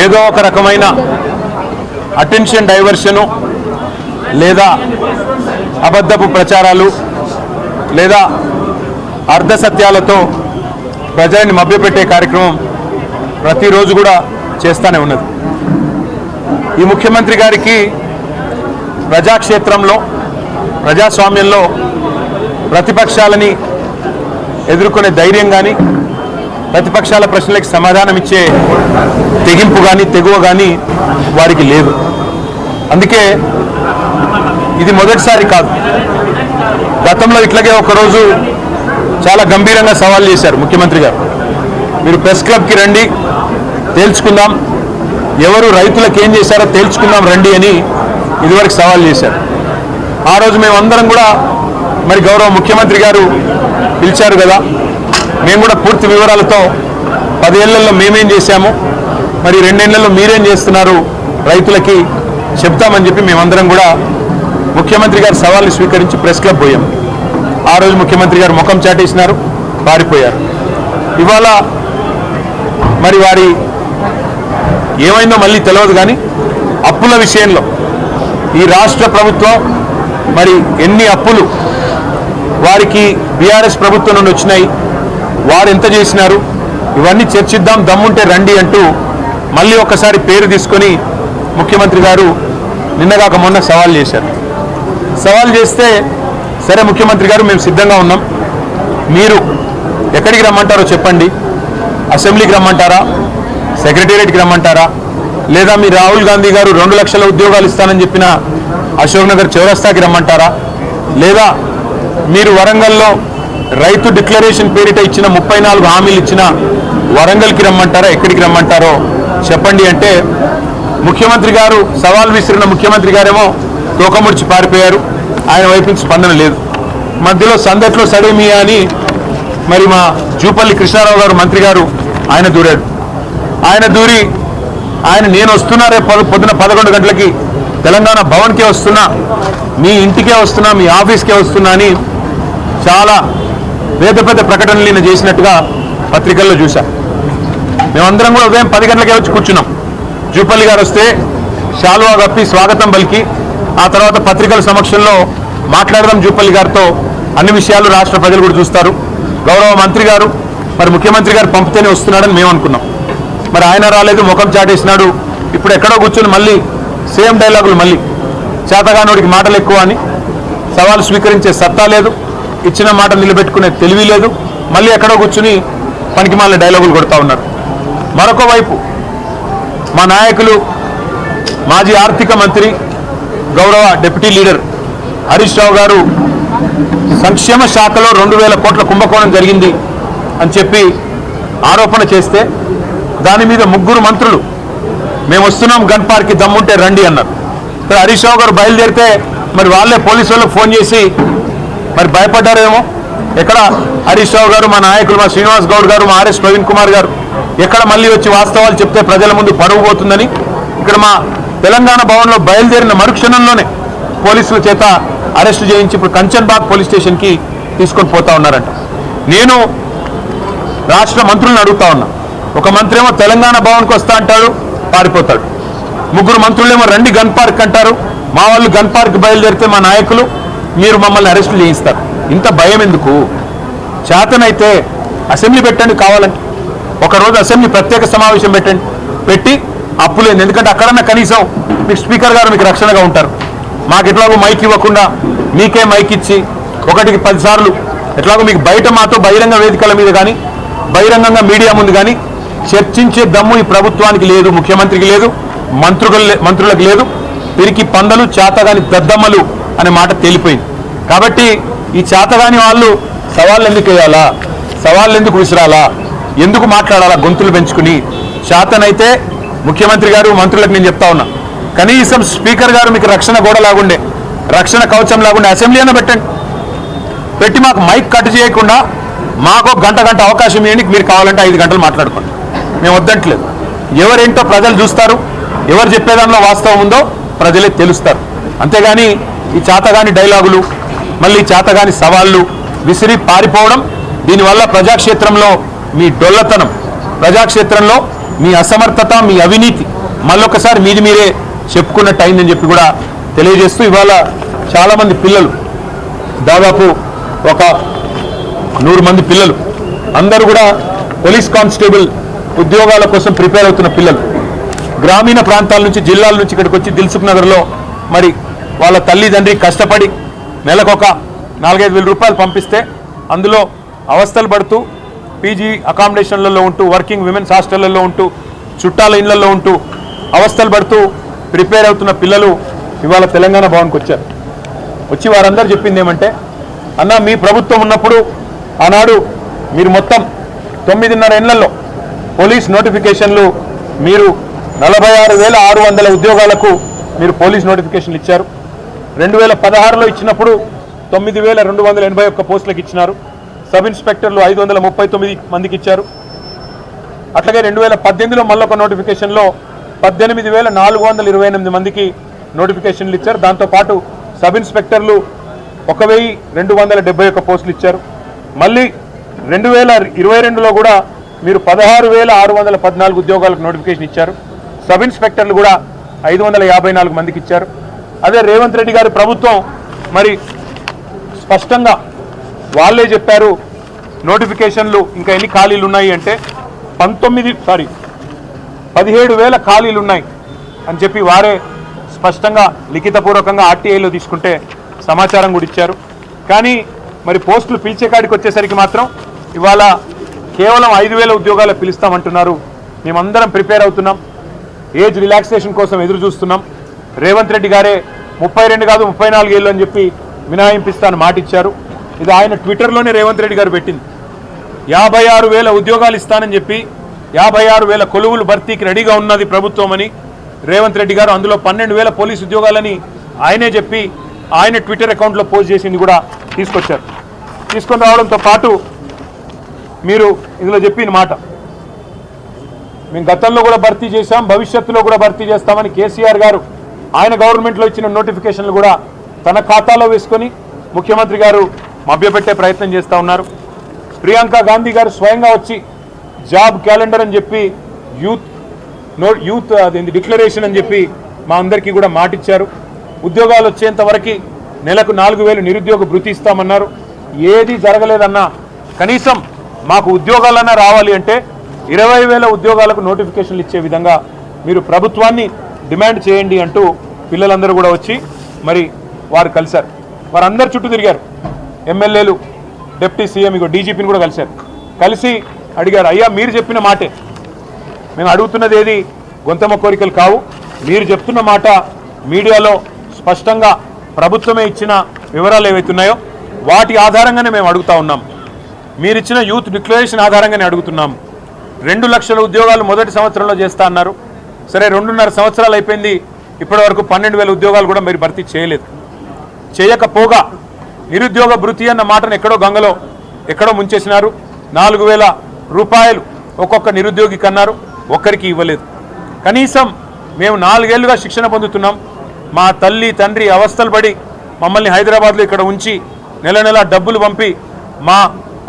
ఏదో ఒక రకమైన అటెన్షన్ డైవర్షను లేదా అబద్ధపు ప్రచారాలు లేదా అర్ధసత్యాలతో ప్రజల్ని మభ్యపెట్టే కార్యక్రమం ప్రతిరోజు కూడా చేస్తూనే ఉన్నది. ఈ ముఖ్యమంత్రి గారికి ప్రజాక్షేత్రంలో ప్రజాస్వామ్యంలో ప్రతిపక్షాలని ఎదుర్కొనే ధైర్యం కానీ ప్రతిపక్షాల ప్రశ్నలకు సమాధానం ఇచ్చే తెగింపు కానీ తెగువ కానీ వారికి లేదు. అందుకే ఇది మొదటిసారి కాదు. గతంలో ఇట్లాగే ఒకరోజు చాలా గంభీరంగా సవాల్ చేశారు ముఖ్యమంత్రి గారు. మీరు ప్రెస్ క్లబ్కి రండి, తేల్చుకుందాం, ఎవరు రైతులకు ఏం చేశారో తేల్చుకుందాం రండి అని ఇదివరకు సవాల్ చేశారు. ఆ రోజు మేమందరం కూడా మరి గౌరవ ముఖ్యమంత్రి గారు పిలిచారు కదా, మేము కూడా పూర్తి వివరాలతో 10 ఏళ్లలో మేమేం చేశాము, మరి 2 ఏళ్లలో మీరేం చేస్తున్నారు రైతులకి చెప్తామని చెప్పి మేమందరం కూడా ముఖ్యమంత్రి గారి సవాల్ని స్వీకరించి ప్రెస్ క్లబ్ పోయాం. ఆ రోజు ముఖ్యమంత్రి గారు ముఖం చాటేసినారు, పారిపోయారు. ఇవాళ మరి వారి ఏమైందో మళ్ళీ తెలియదు కానీ అప్పుల విషయంలో ఈ రాష్ట్ర ప్రభుత్వం మరి ఎన్ని అప్పులు వారికి బీఆర్ఎస్ ప్రభుత్వం నుండి వచ్చినాయి, వారు ఎంత చేసినారు, ఇవన్నీ చర్చిద్దాం, దమ్ముంటే రండి అంటూ మళ్ళీ ఒకసారి పేరు తీసుకొని ముఖ్యమంత్రి గారు నిన్నగాక మొన్న సవాల్ చేశారు. సవాల్ చేస్తే సరే ముఖ్యమంత్రి గారు మేము సిద్ధంగా ఉన్నాం, మీరు ఎక్కడికి రమ్మంటారో చెప్పండి, అసెంబ్లీకి రమ్మంటారా, సెక్రటేరియట్కి రమ్మంటారా, లేదా మీ రాహుల్ గాంధీ గారు 2 లక్షల ఉద్యోగాలు ఇస్తానని చెప్పిన అశోక్ నగర్ చౌరస్తాకి రమ్మంటారా, లేదా మీరు వరంగల్లో రైతు డిక్లరేషన్ పేరిట ఇచ్చిన 34 హామీలు ఇచ్చిన వరంగల్కి రమ్మంటారా, ఎక్కడికి రమ్మంటారో చెప్పండి అంటే ముఖ్యమంత్రి గారు సవాల్ విసిరిన ముఖ్యమంత్రి గారేమో తోకముడిచి పారిపోయారు. ఆయన వైపు నుంచి స్పందన లేదు. మధ్యలో సందట్లో సడేమియా అని మరి మా జూపల్లి కృష్ణారావు గారు మంత్రి గారు ఆయన దూరాడు. ఆయన దూరి నేను వస్తున్నా, రేపు పొద్దున 11 గంటలకి తెలంగాణ భవన్కే వస్తున్నా, మీ ఇంటికే వస్తున్నా, మీ ఆఫీస్కే వస్తున్నా అని చాలా పెద్ద పెద్ద ప్రకటనలు ఈయన చేసినట్టుగా పత్రికల్లో చూశాం. మేమందరం కూడా ఉదయం 10 గంటలకే వచ్చి కూర్చున్నాం. జూపల్లి గారు వస్తే శాలువా కప్పి స్వాగతం పలికి ఆ తర్వాత పత్రికల సమక్షంలో మాట్లాడదాం జూపల్లి గారితో, అన్ని విషయాలు రాష్ట్ర ప్రజలు కూడా చూస్తారు. గౌరవ మంత్రి గారు మరి ముఖ్యమంత్రి గారు పంపితేనే వస్తున్నాడని మేము అనుకున్నాం. మరి ఆయన రాలేదు, ముఖం చాటేసినాడు. ఇప్పుడు ఎక్కడో కూర్చొని మళ్ళీ సేమ్ డైలాగులు, మళ్ళీ చేతగానోడికి మాటలు ఎక్కువ అని, సవాలు స్వీకరించే సత్తా లేదు, ఇచ్చిన మాట నిలబెట్టుకునే తెలివి లేదు, మళ్ళీ ఎక్కడో కూర్చుని పనికిమాలిన డైలాగులు కొడతా ఉన్నారు. మరొక వైపు మా నాయకులు మాజీ ఆర్థిక మంత్రి గౌరవ డిప్యూటీ లీడర్ హరీష్ రావు గారు సంక్షేమ శాఖలో 2000 కోట్ల కుంభకోణం జరిగింది అని చెప్పి ఆరోపణ చేస్తే దాని మీద 3 మంత్రులు మేము వస్తున్నాం గన్ పార్క్కి దమ్ముంటే రండి అన్నారు. హరీష్ రావు గారు బయలుదేరితే మరి వాళ్ళే పోలీసు వాళ్ళకి ఫోన్ చేసి మరి భయపడ్డారేమో. ఎక్కడ హరీష్ రావు గారు, మా నాయకులు మా శ్రీనివాస్ గౌడ్ గారు, మా ఆర్ఎస్ ప్రవీణ్ కుమార్ గారు ఎక్కడ మళ్ళీ వచ్చి వాస్తవాలు చెప్తే ప్రజల ముందు పరువు పోతుందని ఇక్కడ మా తెలంగాణ భవన్లో బయలుదేరిన మరుక్షణంలోనే పోలీసుల చేత అరెస్టు చేయించి ఇప్పుడు కంచన్బాగ్ పోలీస్ స్టేషన్కి తీసుకొని పోతా ఉన్నారంట. నేను రాష్ట్ర మంత్రులను అడుగుతా ఉన్నా. ఒక మంత్రి ఏమో తెలంగాణ భవన్కి వస్తా అంటాడు, పారిపోతాడు. 3 మంత్రులేమో రండి గన్ పార్క్ అంటారు. మా వాళ్ళు గన్ పార్క్ బయలుదేరితే మా నాయకులు మీరు మమ్మల్ని అరెస్టులు చేయిస్తారు. ఇంత భయం ఎందుకు? చేతనైతే అసెంబ్లీ పెట్టండి, కావాలంటే ఒకరోజు అసెంబ్లీ ప్రత్యేక సమావేశం పెట్టండి, పెట్టి అప్పులేదు. ఎందుకంటే అక్కడన్నా కనీసం మీకు స్పీకర్ గారు మీకు రక్షణగా ఉంటారు. మాకు ఎట్లాగో మైక్ ఇవ్వకుండా మీకే మైక్ ఇచ్చి 1కి 10 సార్లు ఎట్లాగో మీకు బయట మాతో బహిరంగ వేదికల మీద కానీ బహిరంగంగా మీడియా ముందు కానీ చర్చించే దమ్ము ఈ ప్రభుత్వానికి లేదు, ముఖ్యమంత్రికి లేదు, మంత్రులకు లేదు. పిరికి పందలు, చేతగాని దద్దమ్మలు అనే మాట తేలిపోయింది. కాబట్టి ఈ చేతగాని వాళ్ళు సవాళ్ళు ఎందుకు వేయాలా, సవాళ్ళు ఎందుకు విసిరాలా, ఎందుకు మాట్లాడాలా గొంతులు పెంచుకుని? చేతనైతే ముఖ్యమంత్రి గారు మంత్రులకు నేను చెప్తా ఉన్నా, కనీసం స్పీకర్ గారు మీకు రక్షణ గోడ లాగుండే, రక్షణ కవచం లాగుండే అసెంబ్లీ అయినా పెట్టండి. పెట్టి మాకు మైక్ కట్ చేయకుండా మాకు గంట అవకాశం ఇవ్వండి. మీరు కావాలంటే 5 గంటలు మాట్లాడుకోండి, మేము వద్దంటలేదు. ఎవరేంటో ప్రజలు చూస్తారు, ఎవరు చెప్పేదానిలో వాస్తవం ఉందో ప్రజలే తెలుస్తారు. అంతేగాని ఈ చేతగాని డైలాగులు, మళ్ళీ చేతగాని సవాళ్ళు విసిరి పారిపోవడం, దీనివల్ల ప్రజాక్షేత్రంలో మీ డొల్లతనం, ప్రజాక్షేత్రంలో మీ అసమర్థత, మీ అవినీతి మళ్ళొకసారి మీది మీరే చెప్పుకున్నట్టు అయిందని చెప్పి కూడా తెలియజేస్తూ, ఇవాళ చాలామంది పిల్లలు, దాదాపు ఒక 100 మంది పిల్లలు అందరూ కూడా పోలీస్ కానిస్టేబుల్ ఉద్యోగాల కోసం ప్రిపేర్ అవుతున్న పిల్లలు గ్రామీణ ప్రాంతాల నుంచి, జిల్లాల నుంచి ఇక్కడికి వచ్చి దిల్సుఖ్ నగర్లో మరి వాళ్ళ తల్లిదండ్రి కష్టపడి నెలకొక 4-5 వేల రూపాయలు పంపిస్తే అందులో అవస్థలు పడుతూ పీజీ అకామిడేషన్లలో ఉంటూ, వర్కింగ్ విమెన్స్ హాస్టళ్లలో ఉంటూ, చుట్టాల ఇళ్లలో ఉంటూ అవస్థలు పడుతూ ప్రిపేర్ అవుతున్న పిల్లలు ఇవాళ తెలంగాణ భవన్కి వచ్చారు. వచ్చి వారందరూ చెప్పింది ఏమంటే, అన్న మీ ప్రభుత్వం ఉన్నప్పుడు ఆనాడు మీరు మొత్తం 9.5 ఏళ్లలో పోలీస్ నోటిఫికేషన్లు మీరు 46,600 ఉద్యోగాలకు మీరు పోలీస్ నోటిఫికేషన్లు ఇచ్చారు. 2016లో ఇచ్చినప్పుడు 9,281 పోస్టులకు ఇచ్చినారు. సబ్ ఇన్స్పెక్టర్లు 539 మందికి ఇచ్చారు. అట్లాగే 2018లో మళ్ళొక నోటిఫికేషన్లో 18,428 మందికి నోటిఫికేషన్లు ఇచ్చారు. దాంతోపాటు సబ్ ఇన్స్పెక్టర్లు 1,271 పోస్టులు ఇచ్చారు. మళ్ళీ 2022లో కూడా మీరు 16,614 ఉద్యోగాలకు నోటిఫికేషన్ ఇచ్చారు. సబ్ ఇన్స్పెక్టర్లు కూడా 554 మందికి ఇచ్చారు. అదే రేవంత్ రెడ్డి గారి ప్రభుత్వం మరి స్పష్టంగా వాళ్ళే చెప్పారు, నోటిఫికేషన్లు ఇంకా ఎన్ని ఖాళీలు ఉన్నాయి అంటే 17,000 ఖాళీలు ఉన్నాయి అని చెప్పి వారే స్పష్టంగా లిఖితపూర్వకంగా ఆర్టీఐలో తీసుకుంటే సమాచారం కూడా ఇచ్చారు. కానీ మరి పోస్టులు పిలిచే కాడికి వచ్చేసరికి మాత్రం ఇవాళ కేవలం 5,000 ఉద్యోగాలు పిలుస్తామంటున్నారు. మేమందరం ప్రిపేర్ అవుతున్నాం, ఏజ్ రిలాక్సేషన్ కోసం ఎదురు చూస్తున్నాం. రేవంత్ రెడ్డి గారే 32 కాదు 34 ఏళ్ళు అని చెప్పి మినహాయింపిస్తాను మాట ఇచ్చారు. ఇది ఆయన ట్విట్టర్లోనే రేవంత్ రెడ్డి గారు పెట్టింది. 56,000 ఉద్యోగాలు ఇస్తానని చెప్పి 56,000 కొలువులు భర్తీకి రెడీగా ఉన్నది ప్రభుత్వం అని రేవంత్ రెడ్డి గారు, అందులో 12,000 పోలీసు ఉద్యోగాలని ఆయనే చెప్పి ఆయన ట్విట్టర్ అకౌంట్లో పోస్ట్ చేసింది కూడా తీసుకొచ్చారు. తీసుకొని రావడంతో పాటు మీరు ఇందులో చెప్పిన మాట, మేము గతంలో కూడా భర్తీ చేశాం, భవిష్యత్తులో కూడా భర్తీ చేస్తామని కేసీఆర్ గారు ఆయన గవర్నమెంట్లో ఇచ్చిన నోటిఫికేషన్లు కూడా తన ఖాతాలో వేసుకొని ముఖ్యమంత్రి గారు మభ్యపెట్టే ప్రయత్నం చేస్తూ ఉన్నారు. ప్రియాంక గాంధీ గారు స్వయంగా వచ్చి జాబ్ క్యాలెండర్ అని చెప్పి యూత్ అదేంటి డిక్లరేషన్ అని చెప్పి మా అందరికీ కూడా మాటిచ్చారు. ఉద్యోగాలు వచ్చేంత వరకు నెలకు 4,000 నిరుద్యోగ భృతి ఇస్తామన్నారు. ఏది జరగలేదన్నా కనీసం మాకు ఉద్యోగాలన్నా రావాలి అంటే 20,000 ఉద్యోగాలకు నోటిఫికేషన్లు ఇచ్చే విధంగా మీరు ప్రభుత్వాన్ని డిమాండ్ చేయండి అంటూ పిల్లలందరూ కూడా వచ్చి మరి వారు కలిశారు. వారందరు చుట్టూ తిరిగారు. ఎమ్మెల్యేలు, డిప్యూటీ సీఎం, ఇగో డీజీపీని కూడా కలిశారు. కలిసి అడిగారు, అయ్యా మీరు చెప్పిన మాటే, మేము అడుగుతున్నది ఏది గొంతమ్మ కోరికలు కావు, మీరు చెప్తున్న మాట మీడియాలో స్పష్టంగా ప్రభుత్వమే ఇచ్చిన వివరాలు ఏవైతున్నాయో వాటి ఆధారంగానే మేము అడుగుతా ఉన్నాం. మీరిచ్చిన యూత్ డిక్లరేషన్ ఆధారంగానే అడుగుతున్నాం. 2 లక్షల ఉద్యోగాలు మొదటి సంవత్సరంలో చేస్తా అన్నారు. సరే 2.5 సంవత్సరాలు అయిపోయింది, ఇప్పటి వరకు 12,000 ఉద్యోగాలు కూడా మీరు భర్తీ చేయలేదు. చేయకపోగా నిరుద్యోగ భృతి అన్న మాటను ఎక్కడో గంగలో ఎక్కడో ముంచేసినారు. 4,000 రూపాయలు ఒక్కొక్క నిరుద్యోగికి అన్నారు, ఒక్కరికి ఇవ్వలేదు. కనీసం మేము 4 ఏళ్లుగా శిక్షణ పొందుతున్నాం, మా తల్లి తండ్రి అవస్థలు పడి మమ్మల్ని హైదరాబాద్లో ఇక్కడ ఉంచి నెల నెల డబ్బులు పంపి మా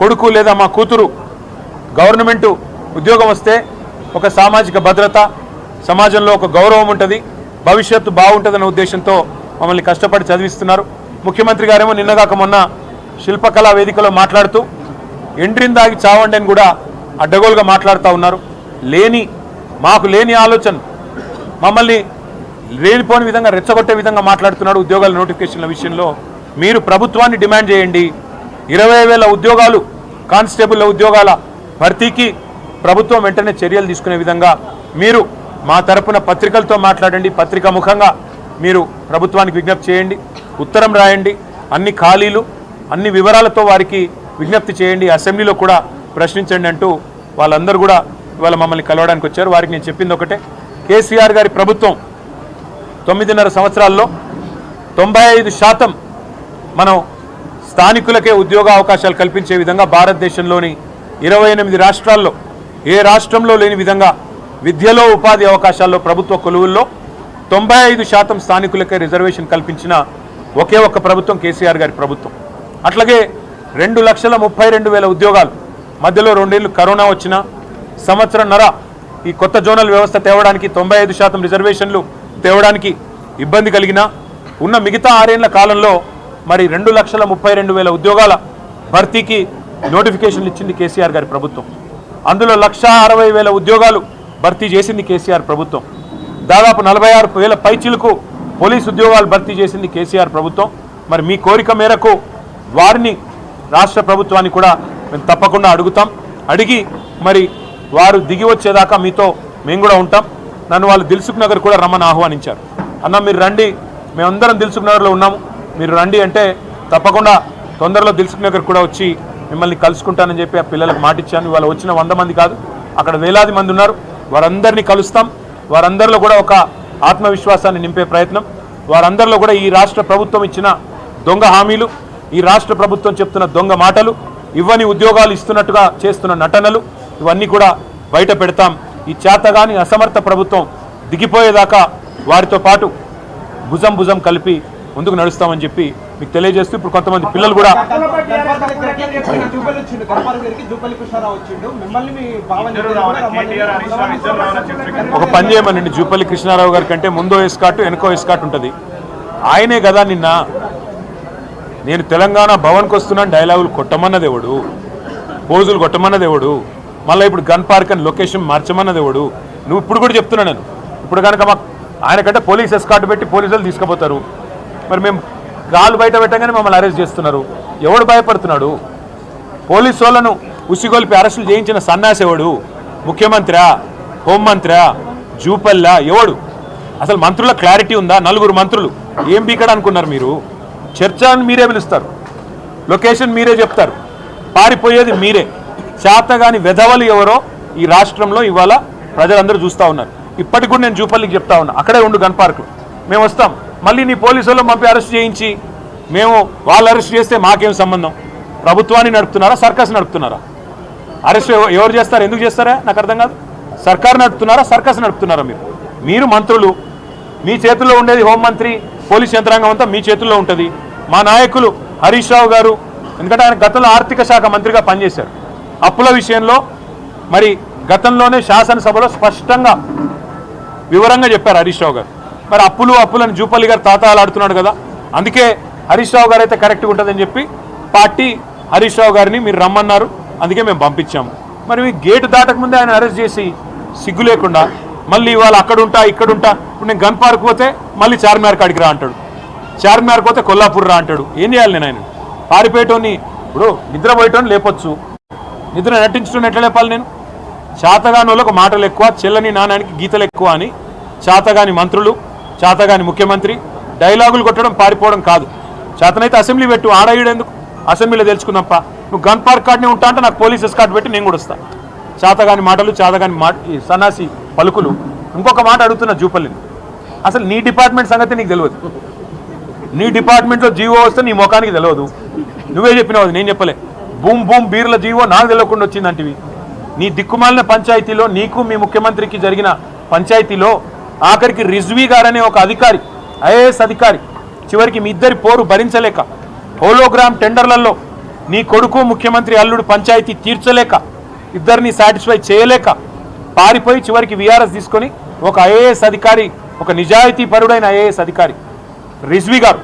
కొడుకు లేదా మా కూతురు గవర్నమెంటు ఉద్యోగం వస్తే ఒక సామాజిక భద్రత, సమాజంలో ఒక గౌరవం ఉంటుంది, భవిష్యత్తు బాగుంటుందనే ఉద్దేశంతో మమ్మల్ని కష్టపడి చదివిస్తున్నారు. ముఖ్యమంత్రి గారేమో నిన్నగాక మొన్న శిల్పకళా వేదికలో మాట్లాడుతూ ఎండ్రిని దాగి చావండి అని కూడా అడ్డగోలుగా మాట్లాడుతూ ఉన్నారు. మాకు లేని ఆలోచన, మమ్మల్ని లేనిపోని విధంగా రెచ్చగొట్టే విధంగా మాట్లాడుతున్నాడు. ఉద్యోగాల నోటిఫికేషన్ల విషయంలో మీరు ప్రభుత్వాన్ని డిమాండ్ చేయండి. 20,000 ఉద్యోగాలు కానిస్టేబుల్ ఉద్యోగాల భర్తీకి ప్రభుత్వం వెంటనే చర్యలు తీసుకునే విధంగా మీరు మా తరపున పత్రికలతో మాట్లాడండి, పత్రికా ముఖంగా మీరు ప్రభుత్వానికి విజ్ఞప్తి చేయండి, ఉత్తరం రాయండి, అన్ని ఖాళీలు అన్ని వివరాలతో వారికి విజ్ఞప్తి చేయండి, అసెంబ్లీలో కూడా ప్రశ్నించండి అంటూ వాళ్ళందరూ కూడా ఇవాళ మమ్మల్ని కలవడానికి వచ్చారు. వారికి నేను చెప్పింది ఒకటే, కేసీఆర్ గారి ప్రభుత్వం 9.5 సంవత్సరాల్లో 95% మనం స్థానికులకే ఉద్యోగ అవకాశాలు కల్పించే విధంగా భారతదేశంలోని 28 రాష్ట్రాల్లో ఏ రాష్ట్రంలో లేని విధంగా విద్యలో ఉపాధి అవకాశాల్లో ప్రభుత్వ కొలువుల్లో 95% స్థానికులకే రిజర్వేషన్ కల్పించిన ఒకే ఒక్క ప్రభుత్వం కేసీఆర్ గారి ప్రభుత్వం. అట్లాగే 2,32,000 ఉద్యోగాలు మధ్యలో 2 ఏళ్ళు కరోనా వచ్చిన సంవత్సరంన్నర ఈ కొత్త జోనల్ వ్యవస్థ తేవడానికి 95% రిజర్వేషన్లు తేవడానికి ఇబ్బంది కలిగినా ఉన్న మిగతా 6 ఏళ్ల కాలంలో మరి 2,32,000 ఉద్యోగాల భర్తీకి నోటిఫికేషన్లు ఇచ్చింది కేసీఆర్ గారి ప్రభుత్వం. అందులో 1,60,000 ఉద్యోగాలు భర్తీ చేసింది కేసీఆర్ ప్రభుత్వం. దాదాపు 46,000 పైచిలకు పోలీసు ఉద్యోగాలు భర్తీ చేసింది కేసీఆర్ ప్రభుత్వం. మరి మీ కోరిక మేరకు వారిని రాష్ట్ర ప్రభుత్వాన్ని కూడా మేము తప్పకుండా అడుగుతాం. అడిగి మరి వారు దిగి వచ్చేదాకా మీతో మేము కూడా ఉంటాం. నన్ను వాళ్ళు దిల్సుఖ్ నగర్ కూడా రమ్మని ఆహ్వానించారు. అన్న మీరు రండి, మేమందరం దిల్సుఖ్ నగర్లో ఉన్నాము, మీరు రండి అంటే తప్పకుండా తొందరలో దిల్సుఖ్ నగర్ కూడా వచ్చి మిమ్మల్ని కలుసుకుంటానని చెప్పి ఆ పిల్లలకు మాటిచ్చాను. ఇవాళ వచ్చిన 100 మంది కాదు, అక్కడ వేలాది మంది ఉన్నారు. వారందరినీ కలుస్తాం. వారందరిలో కూడా ఒక ఆత్మవిశ్వాసాన్ని నింపే ప్రయత్నం, వారందరిలో కూడా ఈ రాష్ట్ర ప్రభుత్వం ఇచ్చిన దొంగ హామీలు, ఈ రాష్ట్ర ప్రభుత్వం చెప్తున్న దొంగ మాటలు, ఇవ్వని ఉద్యోగాలు ఇస్తున్నట్టుగా చేస్తున్న నటనలు, ఇవన్నీ కూడా బయట పెడతాం. ఈ చేతగాని అసమర్థ ప్రభుత్వం దిగిపోయేదాకా వారితో పాటు భుజం భుజం కలిపి ముందుకు నడుస్తామని చెప్పి మీకు తెలియజేస్తూ ఇప్పుడు కొంతమంది పిల్లలు కూడా ఒక పని చేయమనండి. జూపల్లి కృష్ణారావు గారి కంటే ముందో ఎస్కాట్ వెనుకో ఎస్కాట్ ఉంటుంది. ఆయనే కదా నిన్న నేను తెలంగాణ భవన్కి వస్తున్నాను డైలాగులు కొట్టమన్నదేవుడు, పోజులు కొట్టమన్నదేవుడు, మళ్ళీ ఇప్పుడు గన్ పార్క్ అని లొకేషన్ మార్చమన్నదేవుడు. నువ్వు ఇప్పుడు కూడా చెప్తున్నా నేను ఇప్పుడు కనుక మాకు ఆయన కంటే పోలీస్ ఎస్కాట్ పెట్టి పోలీసులు తీసుకుపోతారు. మరి మేము గాలు బయట పెట్టగానే మమ్మల్ని అరెస్ట్ చేస్తున్నారు. ఎవడు భయపడుతున్నాడు? పోలీసు వాళ్ళను ఉసిగొల్పి అరెస్టులు చేయించిన సన్నాసేవాడు ముఖ్యమంత్రా, హోంమంత్రా, జూపల్లా ఎవడు? అసలు మంత్రుల క్లారిటీ ఉందా? 4 మంత్రులు ఏం బీకడ అనుకున్నారు మీరు? చర్చను మీరే పిలుస్తారు, లొకేషన్ మీరే చెప్తారు, పారిపోయేది మీరే. చేతగాని వెధవలు ఎవరో ఈ రాష్ట్రంలో ఇవాళ ప్రజలందరూ చూస్తూ ఉన్నారు. ఇప్పటికి కూడా నేను జూపల్లికి చెప్తా ఉన్నా, అక్కడే ఉండు గన్ పార్క్, మేము వస్తాం. మళ్ళీ నీ పోలీసు వాళ్ళు పంపి అరెస్ట్ చేయించి మేము వాళ్ళు అరెస్ట్ చేస్తే మాకేం సంబంధం? ప్రభుత్వాన్ని నడుపుతున్నారా, సర్కస్ నడుపుతున్నారా? అరెస్ట్ ఎవరు చేస్తారు, ఎందుకు చేస్తారా నాకు అర్థం కాదు. సర్కారు నడుపుతున్నారా, సర్కస్ నడుపుతున్నారా? మీరు మంత్రులు, మీ చేతుల్లో ఉండేది హోంమంత్రి, పోలీస్ యంత్రాంగం అంతా మీ చేతుల్లో ఉంటుంది. మా నాయకులు హరీష్ రావు గారు, ఎందుకంటే ఆయన గతంలో ఆర్థిక శాఖ మంత్రిగా పనిచేశారు, అప్పుల విషయంలో మరి గతంలోనే శాసనసభలో స్పష్టంగా వివరంగా చెప్పారు హరీష్ రావు గారు. మరి అప్పులను జూపల్లి గారు తాతాలాడుతున్నాడు కదా, అందుకే హరీష్ రావు గారు అయితే కరెక్ట్గా ఉంటుందని చెప్పి పార్టీ హరీష్ రావు గారిని మీరు రమ్మన్నారు, అందుకే మేము పంపించాము. మరి గేటు దాటకముందే ఆయన అరెస్ట్ చేసి సిగ్గు లేకుండా మళ్ళీ ఇవాళ అక్కడుంటా ఇక్కడుంటా, ఇప్పుడు నేను గన్ పార్క్ పోతే మళ్ళీ చార్మినార్ కాడికి రా అంటాడు, చార్మినార్ పోతే కొల్లాపూర్ రా అంటాడు. ఏం చేయాలి నేను? ఆయన పారిపోయేటోని, ఇప్పుడు నిద్రపోయేటోని లేపొచ్చు, నిద్ర నటించడం ఎట్లా లేపాలి నేను? చేతగాని వాళ్ళకు మాటలు ఎక్కువ, చెల్లని నాణానికి గీతలు ఎక్కువ అని చేతగాని మంత్రులు, చేతగాని ముఖ్యమంత్రి డైలాగులు కొట్టడం పారిపోవడం కాదు. చేతనైతే అసెంబ్లీ పెట్టు, ఆడేయడెందుకు? అసెంబ్లీలో తెలుసుకుందాంపా. నువ్వు గన్ పార్క్ కార్డునే ఉంటా అంటే నాకు పోలీస్ ఎస్కార్ట్ పెట్టి నేను కూడా వస్తాను. చేతగాని మాటలు, చేతగాని సన్నాసి పలుకులు. ఇంకొక మాట అడుగుతున్నా జూపల్లిని, అసలు నీ డిపార్ట్మెంట్ సంగతి నీకు తెలియదు. నీ డిపార్ట్మెంట్లో జీవో వస్తే నీ ముఖానికి తెలియదు. నువ్వే చెప్పినావు, నేను చెప్పలే. బూమ్ బూమ్ బీర్ల జీవో నాకు తెలియకుండా వచ్చిందంటివి. నీ దిక్కుమాలిన పంచాయతీలో, నీకు మీ ముఖ్యమంత్రికి జరిగిన పంచాయతీలో ఆఖరికి రిజ్వీ గారనే ఒక అధికారి, ఐఏఎస్ అధికారి, చివరికి మీ ఇద్దరి పోరు భరించలేక హోలోగ్రామ్ టెండర్లలో నీ కొడుకు ముఖ్యమంత్రి అల్లుడు పంచాయతీ తీర్చలేక, ఇద్దరిని సాటిస్ఫై చేయలేక పారిపోయి చివరికి వీఆర్ఎస్ తీసుకొని ఒక ఐఏఎస్ అధికారి, ఒక నిజాయితీ పరుడైన ఐఏఎస్ అధికారి రిజ్వీ గారు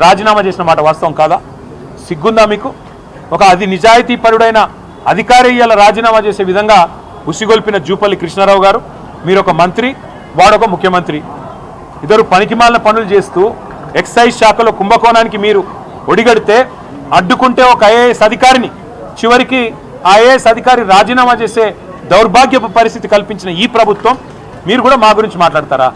రాజీనామా చేసిన మాట వాస్తవం కాదా? సిగ్గుందా మీకు? ఒక నిజాయితీ పరుడైన అధికారి ఇవాళ రాజీనామా చేసే విధంగా ఉసిగొల్పిన జూపల్లి కృష్ణారావు గారు, మీరు ఒక మంత్రి, వాడొక ముఖ్యమంత్రి, ఇద్దరు పనికిమాలిన పనులు చేస్తూ ఎక్సైజ్ శాఖలో కుంభకోణానికి మీరు ఒడిగడితే అడ్డుకుంటే ఒక ఐఏఎస్ అధికారిని, చివరికి ఆ ఐఏఎస్ అధికారి రాజీనామా చేసే దౌర్భాగ్యపు పరిస్థితి కల్పించిన ఈ ప్రభుత్వం, మీరు కూడా మా గురించి మాట్లాడతారా?